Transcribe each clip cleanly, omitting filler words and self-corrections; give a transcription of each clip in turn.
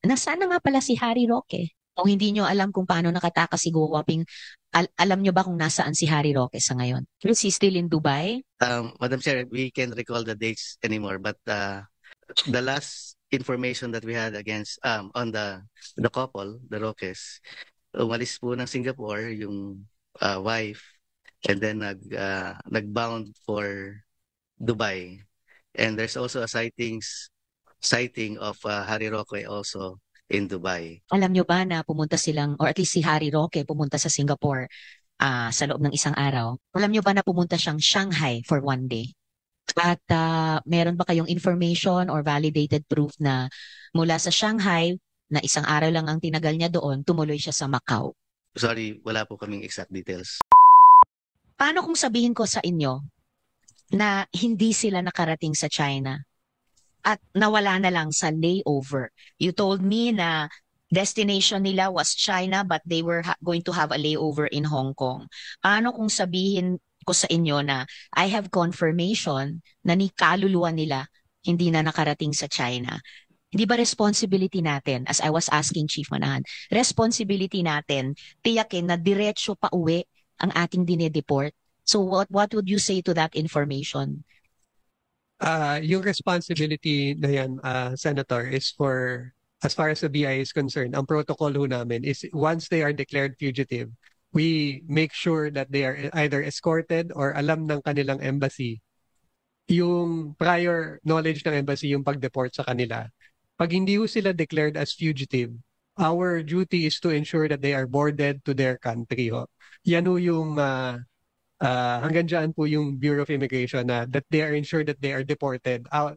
Nasaan na nga pala si Harry Roque? Kung hindi nyo alam kung paano nakatakas si Go Waping, alam nyo ba kung nasaan si Harry Roque sa ngayon? Is he still in Dubai? Madam Chair, we can't recall the dates anymore, but the last information that we had against on the couple, the Roques, umalis po ng Singapore yung wife and then nagbound for Dubai. And there's also a sighting of Harry Roque also in Dubai. Alam nyo ba na pumunta silang, or at least si Harry Roque pumunta sa Singapore sa loob ng isang araw? Alam nyo ba na pumunta siyang Shanghai for 1 day? At meron ba kayong information or validated proof na mula sa Shanghai, na isang araw lang ang tinagal niya doon, tumuloy siya sa Macau? Sorry, wala po kaming exact details. Paano kung sabihin ko sa inyo na hindi sila nakarating sa China at nawala na lang sa layover? You told me na destination nila was China but they were going to have a layover in Hong Kong. Paano kung sabihin ko sa inyo na I have confirmation na ni kaluluwa nila hindi na nakarating sa China? Hindi ba responsibility natin, as I was asking Chief Manahan, responsibility natin tiyakin na diretso pa uwi ang ating dinedeport? So what would you say to that information? Yung responsibility na yan, Senator, is for, as far as the BI is concerned, ang protocol ho namin is once they are declared fugitive, we make sure that they are either escorted or alam ng kanilang embassy yung prior knowledge ng embassy yung pag-deport sa kanila. Pag hindi ho sila declared as fugitive, our duty is to ensure that they are boarded to their country ho. Yan ho yung hanggang dyan po yung Bureau of Immigration na that they are ensured that they are deported out.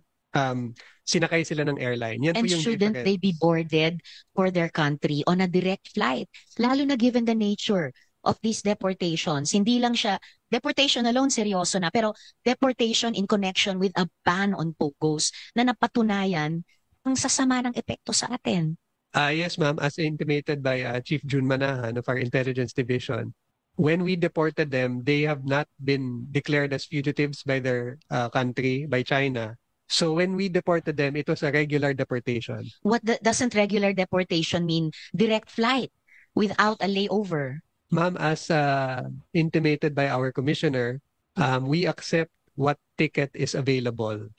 Sinakay sila ng airline. Yan And po yung shouldn't difference. they be boarded for their country on a direct flight? Lalo na given the nature of these deportations. Hindi lang siya, deportation alone seryoso na, pero deportation in connection with a ban on POGOs na napatunayan ang sasama ng epekto sa atin. Yes, ma'am. As intimated by Chief Jun Manahan of our Intelligence Division, when we deported them, they have not been declared as fugitives by their country, by China. So when we deported them, it was a regular deportation. Doesn't regular deportation mean direct flight without a layover? Ma'am, as intimated by our commissioner, we accept what ticket is available.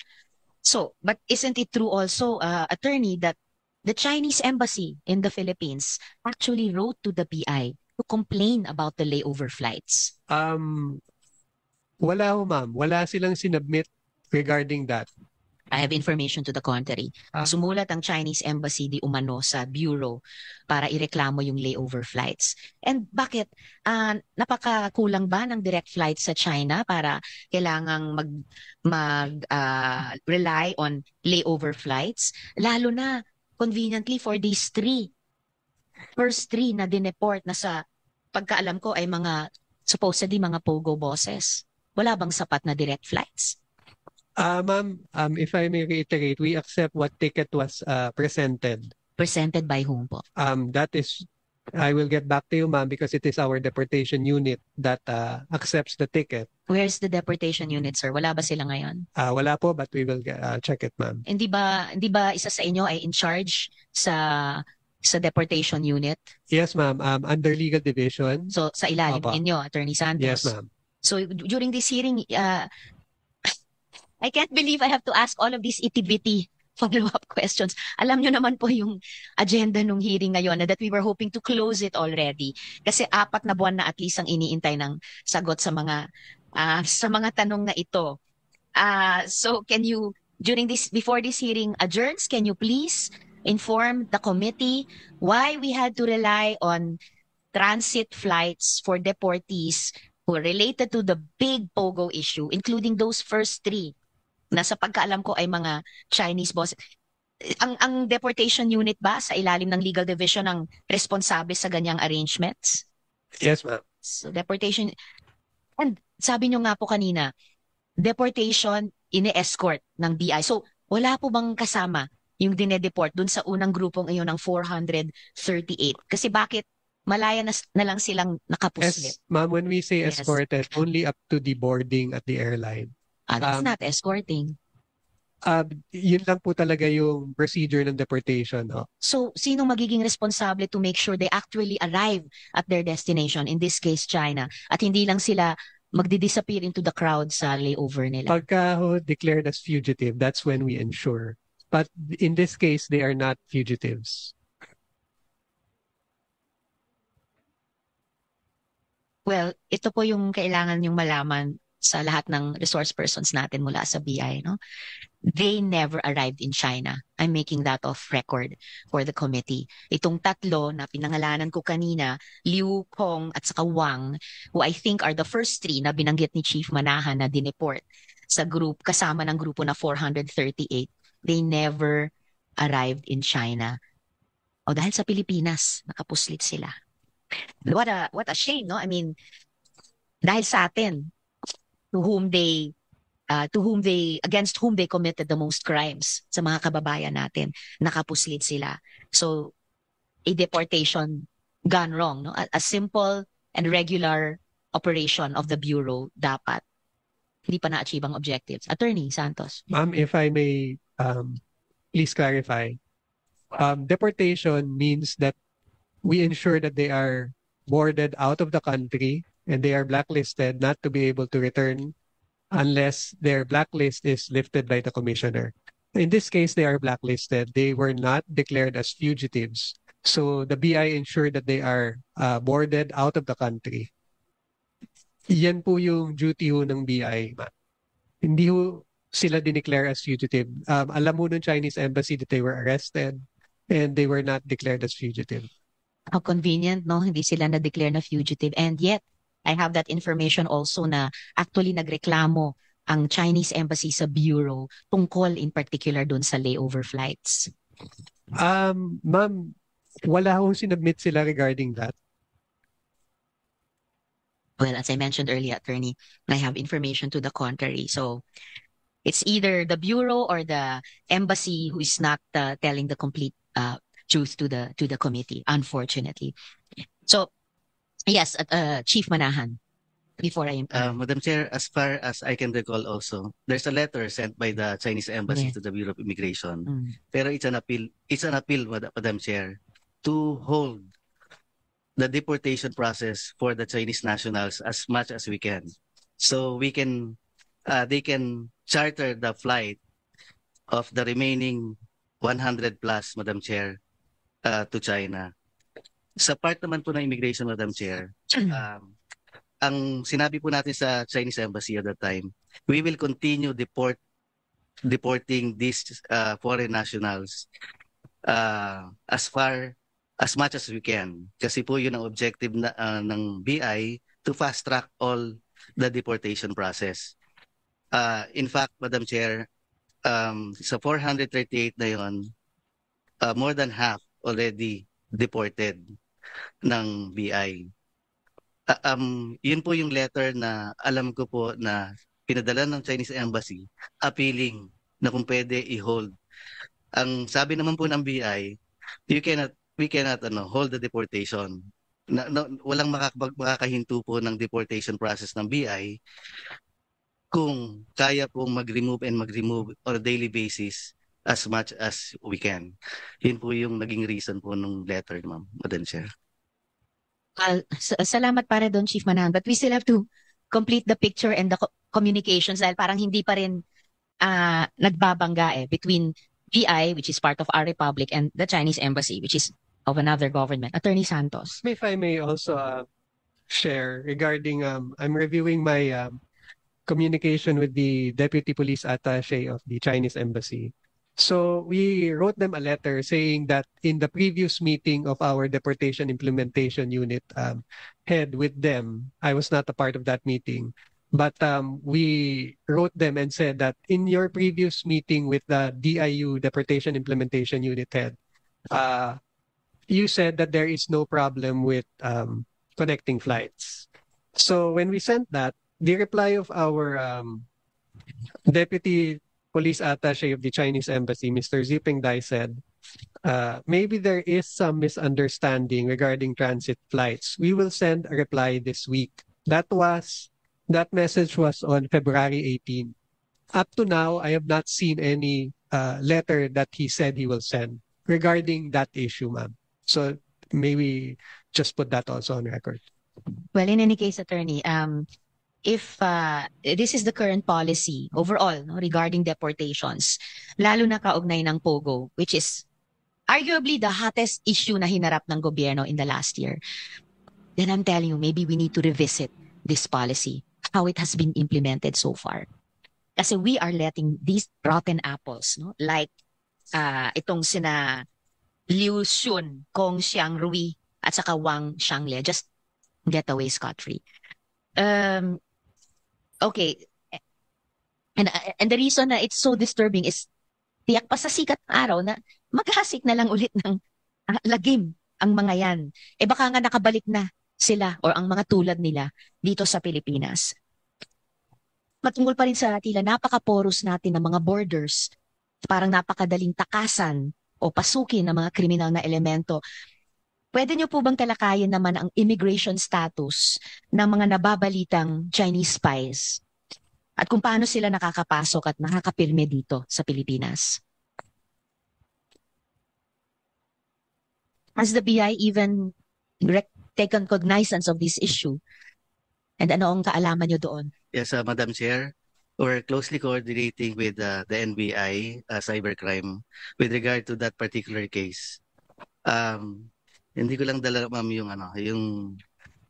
So, but isn't it true also, attorney, that the Chinese embassy in the Philippines actually wrote to the BI to complain about the layover flights? Wala ho, ma'am. Wala silang sinubmit regarding that. I have information to the contrary. Sumulat ang Chinese embassy di umano sa bureau para ireklamo yung layover flights. And bakit? Napakakulang ba ng direct flights sa China para kailangang rely on layover flights? Lalo na conveniently for these first three na dineport na sa pagkaalam ko ay supposedly mga POGO bosses. Wala bang sapat na direct flights? Ma'am, if I may reiterate, we accept what ticket was presented. Presented by whom po? That is, I will get back to you, ma'am, because it is our deportation unit that accepts the ticket. Where's the deportation unit, sir? Wala ba sila ngayon? Wala po, but we will check it, ma'am. Hindi ba isa sa inyo ay in charge sa deportation unit? Yes, ma'am. Under legal division. So sa ilalim Opo. ninyo, Attorney Santos? Yes, ma'am. So during this hearing, I can't believe I have to ask all of these itty-bitty follow-up questions. Alam nyo naman po yung agenda ng hearing ngayon na that we were hoping to close it already. Kasi 4 na buwan na at least ang iniintay ng sagot sa mga tanong na ito. So can you, before this hearing adjourns, can you please inform the committee why we had to rely on transit flights for deportees who are related to the big POGO issue, including those first 3 na sa pagkaalam ko ay mga Chinese bosses. Ang deportation unit ba sa ilalim ng legal division ang responsable sa ganyang arrangements? Yes, ma'am. So deportation, and sabi nyo nga po kanina, deportation ine-escort ng BI. So wala po bang kasama yung dinedeport dun sa unang grupong iyon ng 438? Kasi bakit malaya na lang silang nakapuslit? Yes, ma'am, when we say escorted, Yes. only up to the boarding at the airline. That's not escorting. Yun lang po talaga yung procedure ng deportation. No? So, sino magiging responsable to make sure they actually arrive at their destination, in this case, China, at hindi lang sila magdi-disappear into the crowd sa layover nila? Pagka declared as fugitive, that's when we ensure. But in this case, they are not fugitives. Well, ito po yung kailangan yung malaman sa lahat ng resource persons natin mula sa BI, no? They never arrived in China. I'm making that off record for the committee. Itong tatlo na pinangalanan ko kanina, Liu, Kong, at saka Wang, who I think are the first three na binanggit ni Chief Manahan na dineport sa group, kasama ng grupo na 438, they never arrived in China. O dahil sa Pilipinas, nakapuslit sila. What a shame, no? I mean, dahil sa atin, against whom they committed the most crimes sa mga kababayan natin, nakapuslit sila. So, a deportation gone wrong, no? A simple and regular operation of the Bureau dapat hindi pa na-achieve ang objectives. Attorney Santos. Ma'am, if I may please clarify. Deportation means that we ensure that they are boarded out of the country and they are blacklisted not to be able to return unless their blacklist is lifted by the commissioner. In this case, they are blacklisted. They were not declared as fugitives. So the BI ensured that they are boarded out of the country. Yan po yung duty ho ng BI. Hindi ho sila dineclare as fugitive. Alam mo ng Chinese embassy that they were arrested and they were not declared as fugitive. How convenient, no? Hindi sila na-declare na fugitive. And yet, I have that information also na actually nagreklamo ang Chinese embassy sa Bureau tungkol in particular dun sa layover flights. Ma'am, wala hong sinubmit sila regarding that. Well, as I mentioned earlier, attorney, I have information to the contrary. So it's either the Bureau or the embassy who is not telling the complete truth to the committee, unfortunately. So, yes, Chief Manahan, before I... Madam Chair, as far as I can recall also, there's a letter sent by the Chinese embassy Yes. to the Bureau of Immigration. Mm. Pero it's an appeal, Madam Chair, to hold the deportation process for the Chinese nationals as much as we can. So they can charter the flight of the remaining 100 plus, Madam Chair, to China. Sa part naman po ng immigration, Madam Chair, ang sinabi po natin sa Chinese embassy at that time, we will continue deporting these foreign nationals as much as we can. Kasi po yun ang objective ng BI to fast track all the deportation process. In fact, Madam Chair, sa 438 na yun, more than half already deported ng BI. Yun po yung letter na alam ko po na pinadala ng Chinese Embassy appealing na kung pwede i-hold. Ang sabi naman po ng BI, we cannot hold the deportation. Walang makakahinto po ng deportation process ng BI kung kaya pong mag-remove on a daily basis as much as we can. Yun po yung naging reason po ng letter, ma'am, Madam Chair. Salamat para doon, Chief Manahan. But we still have to complete the picture and the communications dahil parang hindi pa rin nagbabangga between BI, which is part of our republic, and the Chinese embassy, which is of another government. Attorney Santos. If I may also share regarding, I'm reviewing my communication with the Deputy Police Attaché of the Chinese Embassy. So we wrote them a letter saying that in the previous meeting of our deportation implementation unit head with them, I was not a part of that meeting, but we wrote them and said that in your previous meeting with the DIU deportation implementation unit head, you said that there is no problem with connecting flights. So when we sent that, the reply of our Deputy Police Attaché of the Chinese Embassy, Mr. Ziping Dai, said, maybe there is some misunderstanding regarding transit flights. We will send a reply this week. That message was on February 18. Up to now, I have not seen any letter that he said he will send regarding that issue, ma'am. So maybe just put that also on record. Well, in any case, attorney, if this is the current policy overall, no, regarding deportations, lalo na kaugnay ng POGO, which is arguably the hottest issue na hinarap ng gobyerno in the last year, then I'm telling you, maybe we need to revisit this policy, how it has been implemented so far. Kasi we are letting these rotten apples, no, like itong sina Liu Xun, Kong Xiangrui, at saka Wang Xiangle, just get away scot-free. Okay. And the reason na it's so disturbing is tiyak pa sa sikat ng araw na maghasik na lang ulit ng lagim ang mga yan. Eh baka nga nakabalik na sila or ang mga tulad nila dito sa Pilipinas. Matungkol pa rin sa tila napaka-porous natin ng mga borders, parang napakadaling takasan o pasukin ng mga kriminal na elemento. Pwede niyo po bang talakayin naman ang immigration status ng mga nababalitang Chinese spies? At kung paano sila nakakapasok at nakakapirme dito sa Pilipinas? Has the BI even taken cognizance of this issue? And ano ang kaalaman niyo doon? Yes, Madam Chair, we're closely coordinating with the NBI cybercrime with regard to that particular case. Hindi ko lang dala, ma'am, yung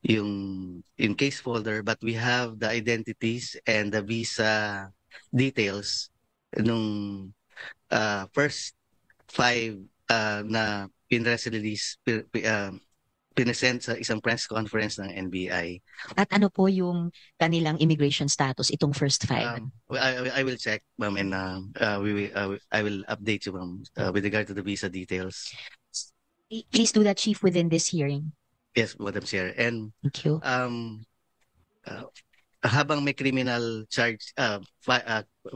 in case folder, but we have the identities and the visa details nung first 5 na pinress release pinesent sa isang press conference ng NBI. At ano po yung kanilang immigration status, itong first 5? I will check, ma'am, and I will update you, ma'am, with regard to the visa details. Please do that, Chief, within this hearing. Yes, Madam Chair. And Thank you. habang may criminal charge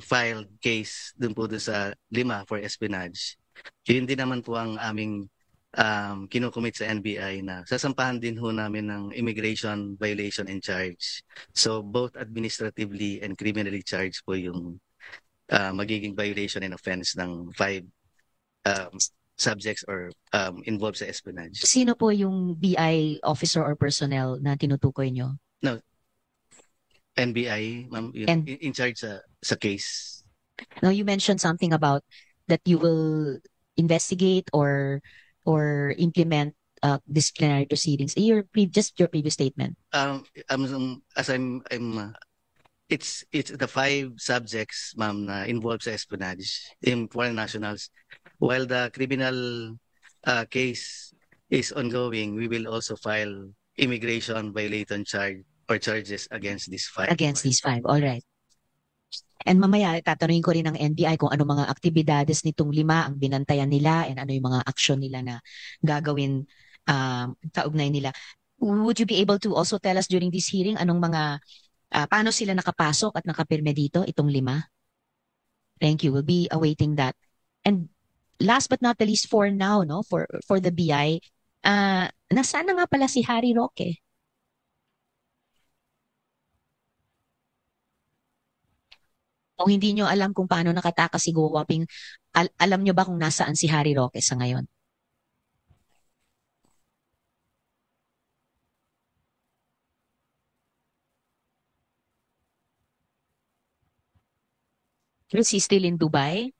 filed case dun po dun sa 5 for espionage, yun din naman po ang aming kinukumit sa NBI na sasampahan din ho namin ng immigration violation and charge. So both administratively and criminally charged po yung magiging violation and offense ng 5 subjects or involved sa espionage. Sino po yung BI officer or personnel na tinutukoy nyo? NBI, ma'am, in charge sa case. Now, you mentioned something about that you will investigate or implement disciplinary proceedings. Just your previous statement. It's the 5 subjects, ma'am, na involved sa espionage in foreign nationals. While the criminal case is ongoing, we will also file immigration violation charge or charges against these 5. Against these 5, all right. And mamaya, tatanungin ko rin ng NBI kung ano mga aktibidades nitong 5 ang binantayan nila and ano yung mga aksyon nila na gagawin kaugnay nila. Would you be able to also tell us during this hearing anong mga, paano sila nakapasok at nakapirme dito, itong 5? Thank you. We'll be awaiting that. And last but not the least for now, no, for the BI, nasaan na nga pala si Harry Roque? Kung hindi nyo alam kung paano nakatakas si Go Waping, alam nyo ba kung nasaan si Harry Roque sa ngayon? Is he still in Dubai?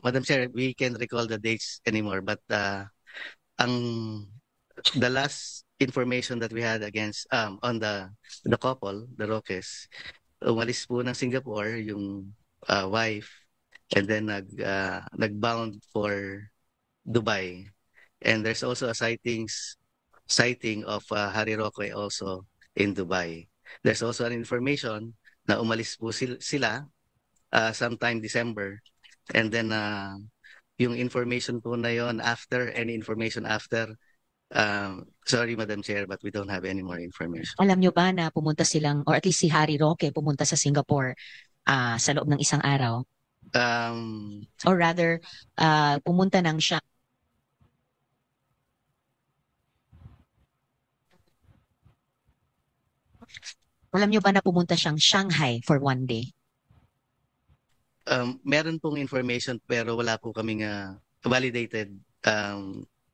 Madam Chair, we can't recall the dates anymore, but the last information that we had against on the couple, the Roques, umalis po ng Singapore yung wife and then nagbound for Dubai. And there's also a sighting of Harry Roque also in Dubai. There's also an information na umalis po sila sometime December. And then yung information po na yon after, any information after, sorry Madam Chair, but we don't have any more information. Alam nyo ba na pumunta silang, or at least si Harry Roque pumunta sa Singapore sa loob ng isang araw? Or rather, pumunta nang siya. Alam niyo ba na pumunta siyang Shanghai for 1 day? Meron pong information pero wala po kaming validated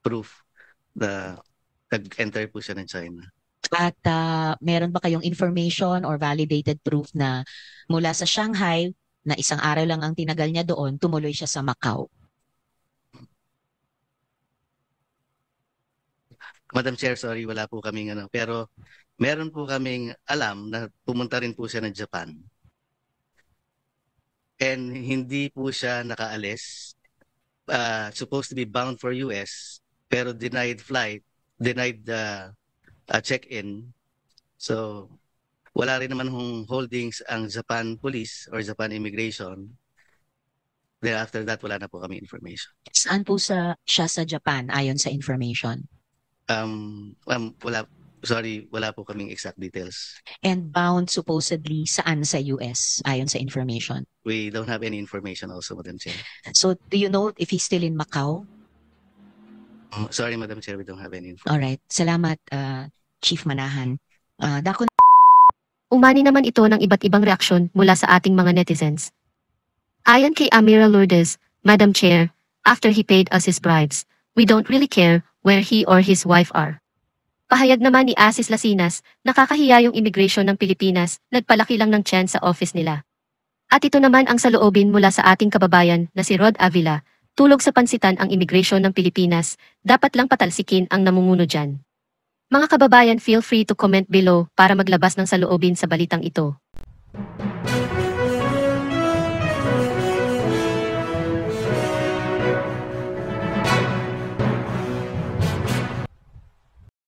proof na nag-enter po siya ng China. At meron ba kayong information or validated proof na mula sa Shanghai, na isang araw lang ang tinagal niya doon, tumuloy siya sa Macau? Madam Chair, sorry, wala po kaming pero meron po kaming alam na pumunta rin po siya ng Japan. And hindi po siya nakaalis. Supposed to be bound for US, pero denied flight, denied check-in. So, wala rin naman hong holdings ang Japan Police or Japan Immigration. Then after that, wala na po kami information. Saan po siya sa Japan ayon sa information? Wala po kaming exact details. And bound supposedly saan sa US ayon sa information? We don't have any information also, Madam Chair. So, do you know if he's still in Macau? Sorry, Madam Chair, we don't have any information. Alright, salamat Chief Manahan. Dako Umani naman ito ng iba't ibang reaksyon mula sa ating mga netizens. Ayon kay Amira Lourdes, Madam Chair, after he paid us his bribes, we don't really care where he or his wife are. Pahayag naman ni Asis Lasinas, nakakahiya yung immigration ng Pilipinas, nagpalaki lang ng tiyan sa office nila. At ito naman ang saloobin mula sa ating kababayan na si Rod Avila, tulog sa pansitan ang immigration ng Pilipinas, dapat lang patalsikin ang namumuno dyan. Mga kababayan, feel free to comment below para maglabas ng saloobin sa balitang ito.